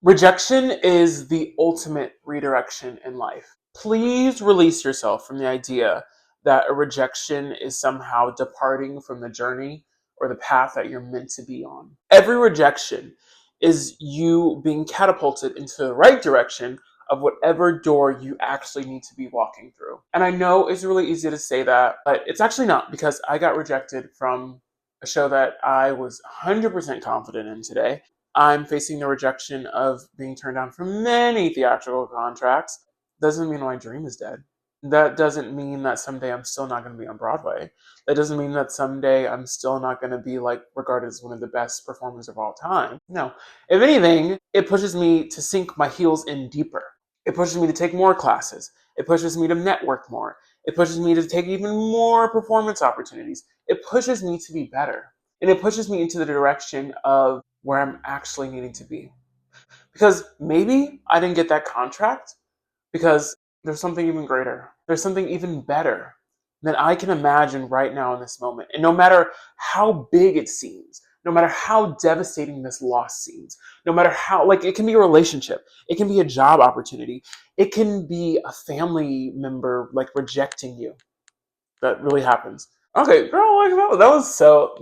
Rejection is the ultimate redirection in life. Please release yourself from the idea that a rejection is somehow departing from the journey or the path that you're meant to be on. Every rejection is you being catapulted into the right direction of whatever door you actually need to be walking through. And I know it's really easy to say that, but it's actually not, because I got rejected from a show that I was 100% confident in today. I'm facing the rejection of being turned down for many theatrical contracts. Doesn't mean my dream is dead. That doesn't mean that someday I'm still not going to be on Broadway. That doesn't mean that someday I'm still not going to be like regarded as one of the best performers of all time. No. If anything, it pushes me to sink my heels in deeper. It pushes me to take more classes. It pushes me to network more. It pushes me to take even more performance opportunities. It pushes me to be better. And it pushes me into the direction of where I'm actually needing to be. Because maybe I didn't get that contract because there's something even greater. There's something even better than I can imagine right now in this moment. And no matter how big it seems, no matter how devastating this loss seems, no matter how, like, it can be a relationship, it can be a job opportunity, it can be a family member, like, rejecting you. That really happens. Okay, girl, like,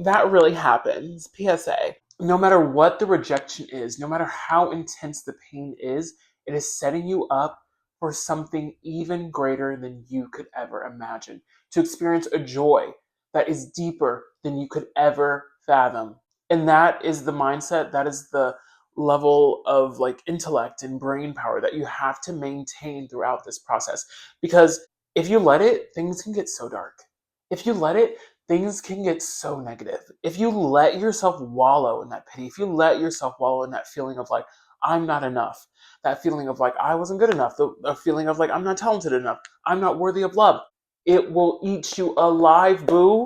that really happens. PSA. No matter what the rejection is, no matter how intense the pain is, it is setting you up for something even greater than you could ever imagine. To experience a joy that is deeper than you could ever fathom. And that is the mindset, that is the level of like intellect and brain power that you have to maintain throughout this process. Because if you let it, things can get so dark. If you let it, things can get so negative. If you let yourself wallow in that pity, if you let yourself wallow in that feeling of like, I'm not enough, that feeling of like, I wasn't good enough, the feeling of like, I'm not talented enough, I'm not worthy of love, it will eat you alive, boo.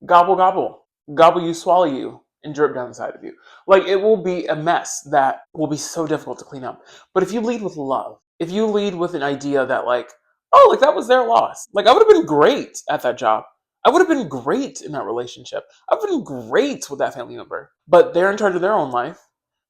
Gobble, gobble. Gobble you, swallow you, and drip down the side of you. Like, it will be a mess that will be so difficult to clean up. But if you lead with love, if you lead with an idea that like, oh, like that was their loss. Like, I would have been great at that job. I would have been great in that relationship. I would have been great with that family member. But they're in charge of their own life.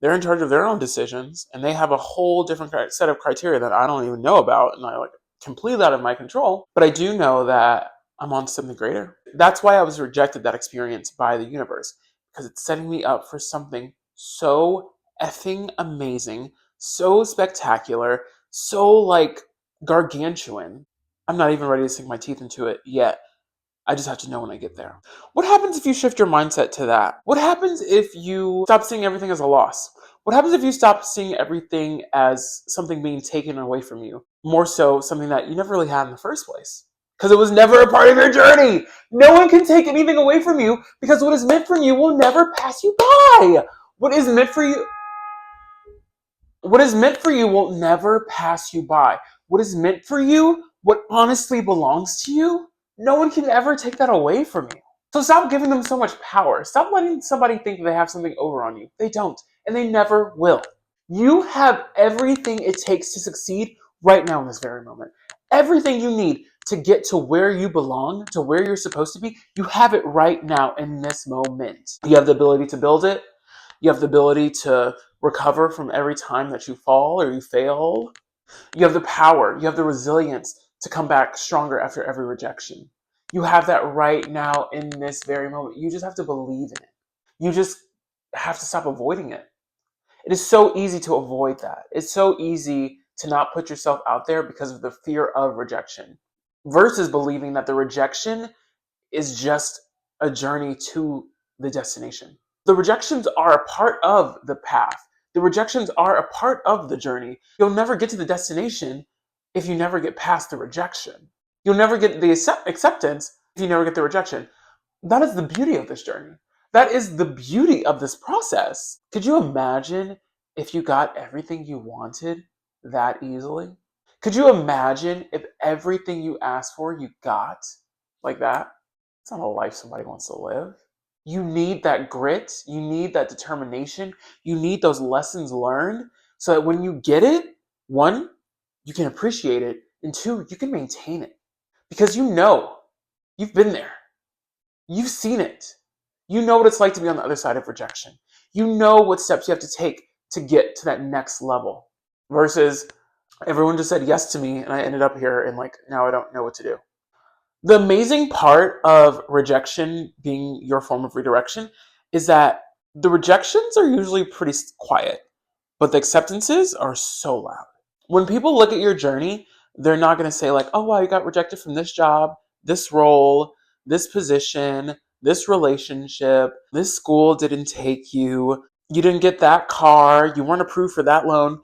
They're in charge of their own decisions, and they have a whole different set of criteria that I don't even know about, and I like completely out of my control. But I do know that I'm on to something greater. That's why I was rejected that experience by the universe, because it's setting me up for something so effing amazing, so spectacular, so like gargantuan. I'm not even ready to sink my teeth into it yet. I just have to know when I get there. What happens if you shift your mindset to that? What happens if you stop seeing everything as a loss? What happens if you stop seeing everything as something being taken away from you? More so, something that you never really had in the first place. Because it was never a part of your journey. No one can take anything away from you because what is meant for you will never pass you by. What is meant for you will never pass you by. What is meant for you, what honestly belongs to you, no one can ever take that away from you. So stop giving them so much power. Stop letting somebody think they have something over on you. They don't, and they never will. You have everything it takes to succeed right now in this very moment. Everything you need to get to where you belong, to where you're supposed to be, you have it right now in this moment. You have the ability to build it. You have the ability to recover from every time that you fall or you fail. You have the power, you have the resilience to come back stronger after every rejection. You have that right now in this very moment. You just have to believe in it. You just have to stop avoiding it. It is so easy to avoid that. It's so easy to not put yourself out there because of the fear of rejection versus believing that the rejection is just a journey to the destination. The rejections are a part of the path. The rejections are a part of the journey. You'll never get to the destination if you never get past the rejection. You'll never get the acceptance if you never get the rejection. That is the beauty of this journey. That is the beauty of this process. Could you imagine if you got everything you wanted that easily? Could you imagine if everything you asked for you got like that? It's not a life somebody wants to live. You need that grit. You need that determination. You need those lessons learned so that when you get it, one, you can appreciate it, and two, you can maintain it. Because you know, you've been there. You've seen it. You know what it's like to be on the other side of rejection. You know what steps you have to take to get to that next level versus everyone just said yes to me and I ended up here and like now I don't know what to do. The amazing part of rejection being your form of redirection is that the rejections are usually pretty quiet, but the acceptances are so loud. When people look at your journey, they're not going to say like, "Oh wow, you got rejected from this job, this role, this position, this relationship, this school didn't take you, you didn't get that car, you weren't approved for that loan."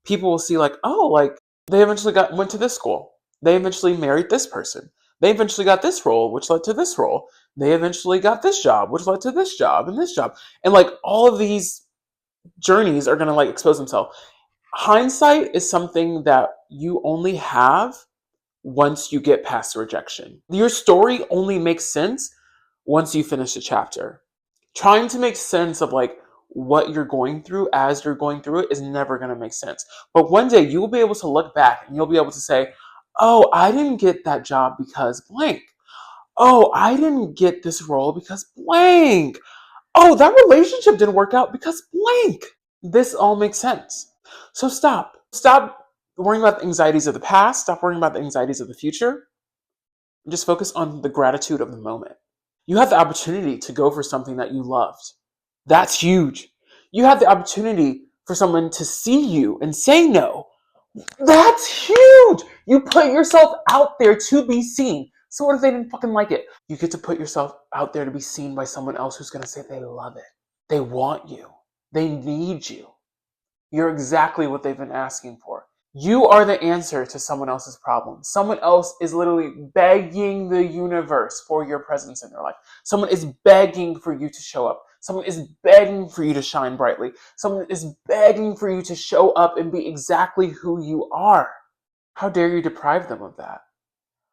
People will see like, "Oh, like they eventually went to this school. They eventually married this person. They eventually got this role, which led to this role. They eventually got this job, which led to this job and this job." And like all of these journeys are going to like expose themselves. Hindsight is something that you only have once you get past the rejection. Your story only makes sense once you finish a chapter. Trying to make sense of like what you're going through as you're going through it is never going to make sense. But one day you will be able to look back and you'll be able to say, "Oh, I didn't get that job because blank. Oh, I didn't get this role because blank. Oh, that relationship didn't work out because blank." This all makes sense. So stop. Stop worrying about the anxieties of the past. Stop worrying about the anxieties of the future. And just focus on the gratitude of the moment. You have the opportunity to go for something that you loved. That's huge. You have the opportunity for someone to see you and say no. That's huge. You put yourself out there to be seen. So what if they didn't fucking like it? You get to put yourself out there to be seen by someone else who's going to say they love it. They want you. They need you. You're exactly what they've been asking for. You are the answer to someone else's problem. Someone else is literally begging the universe for your presence in their life. Someone is begging for you to show up. Someone is begging for you to shine brightly. Someone is begging for you to show up and be exactly who you are. How dare you deprive them of that?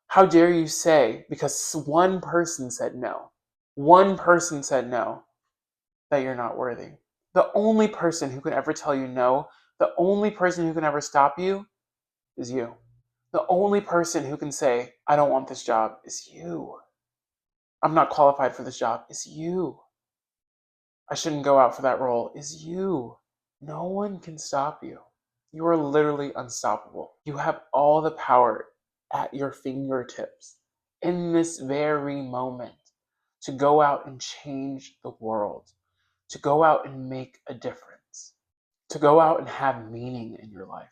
How dare you say, because one person said no, that you're not worthy? The only person who can ever tell you no, the only person who can ever stop you is you. The only person who can say, "I don't want this job," is you. "I'm not qualified for this job," is you. "I shouldn't go out for that role," is you. No one can stop you. You are literally unstoppable. You have all the power at your fingertips in this very moment to go out and change the world, to go out and make a difference, to go out and have meaning in your life.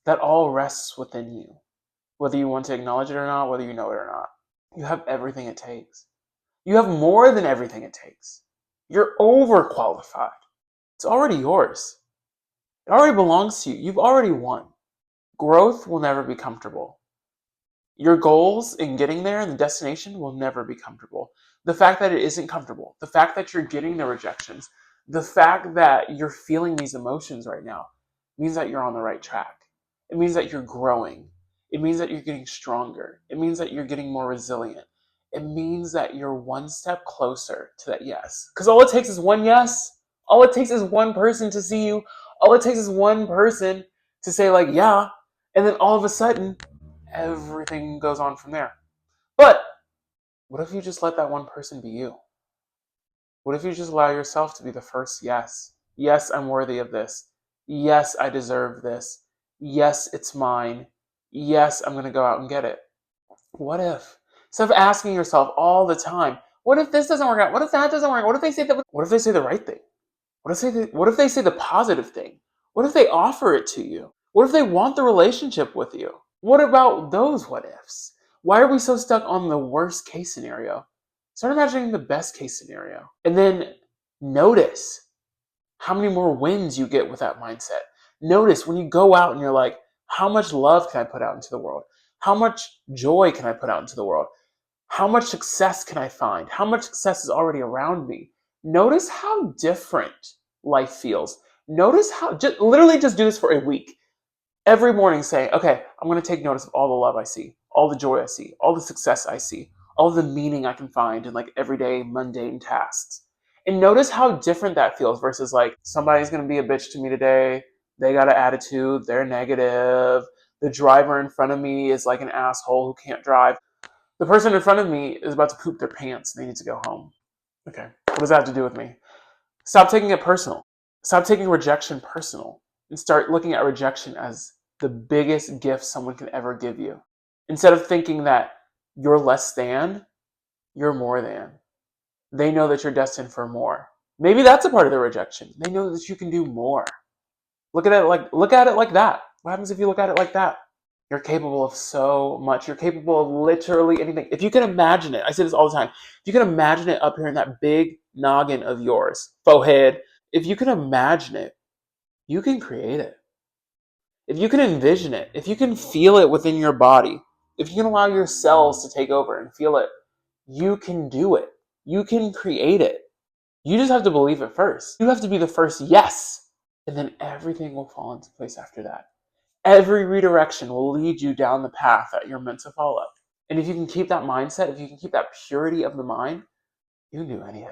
That all rests within you, whether you want to acknowledge it or not, whether you know it or not. You have everything it takes. You have more than everything it takes. You're overqualified. It's already yours. It already belongs to you. You've already won. Growth will never be comfortable. Your goals in getting there and the destination will never be comfortable. The fact that it isn't comfortable, the fact that you're getting the rejections, the fact that you're feeling these emotions right now means that you're on the right track. It means that you're growing. It means that you're getting stronger. It means that you're getting more resilient. It means that you're one step closer to that yes. Because all it takes is one yes. All it takes is one person to see you. All it takes is one person to say, like, yeah. And then all of a sudden, everything goes on from there. But what if you just let that one person be you? What if you just allow yourself to be the first yes? Yes, I'm worthy of this. Yes, I deserve this. Yes, it's mine. Yes, I'm going to go out and get it. What if? Instead of asking yourself all the time, what if this doesn't work out? What if that doesn't work out? What if they say that? What if they say the right thing? What if they say the positive thing? What if they offer it to you? What if they want the relationship with you? What about those what ifs? Why are we so stuck on the worst case scenario? Start imagining the best case scenario. And then notice how many more wins you get with that mindset. Notice when you go out and you're like, how much love can I put out into the world? How much joy can I put out into the world? How much success can I find? How much success is already around me? Notice how different life feels. Notice how, literally just do this for a week. Every morning say, okay, I'm going to take notice of all the love I see, all the joy I see, all the success I see, all the meaning I can find in like everyday mundane tasks. And notice how different that feels versus like somebody's going to be a bitch to me today. They got an attitude. They're negative. The driver in front of me is like an asshole who can't drive. The person in front of me is about to poop their pants. They need to go home. Okay. What does that have to do with me? Stop taking it personal. Stop taking rejection personal and start looking at rejection as the biggest gift someone can ever give you. Instead of thinking that you're less than, you're more than. They know that you're destined for more. Maybe that's a part of the rejection. They know that you can do more. Look at it like that. What happens if you look at it like that? You're capable of so much. You're capable of literally anything. If you can imagine it, I say this all the time. If you can imagine it up here in that big noggin of yours, forehead, if you can imagine it, you can create it. If you can envision it, if you can feel it within your body, if you can allow your cells to take over and feel it, you can do it. You can create it. You just have to believe it first. You have to be the first yes. And then everything will fall into place after that. Every redirection will lead you down the path that you're meant to follow. And if you can keep that mindset, if you can keep that purity of the mind, you can do anything.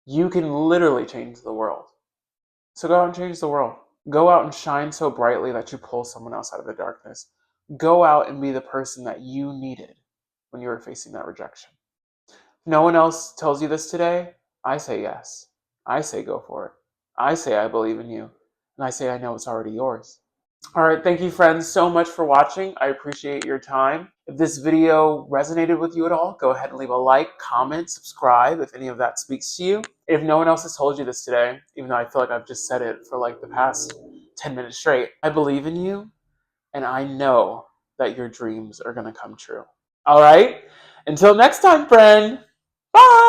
You can literally change the world. So go out and change the world. Go out and shine so brightly that you pull someone else out of the darkness. Go out and be the person that you needed when you were facing that rejection. If no one else tells you this today, I say yes. I say go for it. I say I believe in you. And I say I know it's already yours. All right, thank you friends so much for watching. I appreciate your time. If this video resonated with you at all, go ahead and leave a like, comment, subscribe if any of that speaks to you. If no one else has told you this today, even though I feel like I've just said it for like the past 10 minutes straight, I believe in you and I know that your dreams are going to come true. All right, until next time, friend. Bye.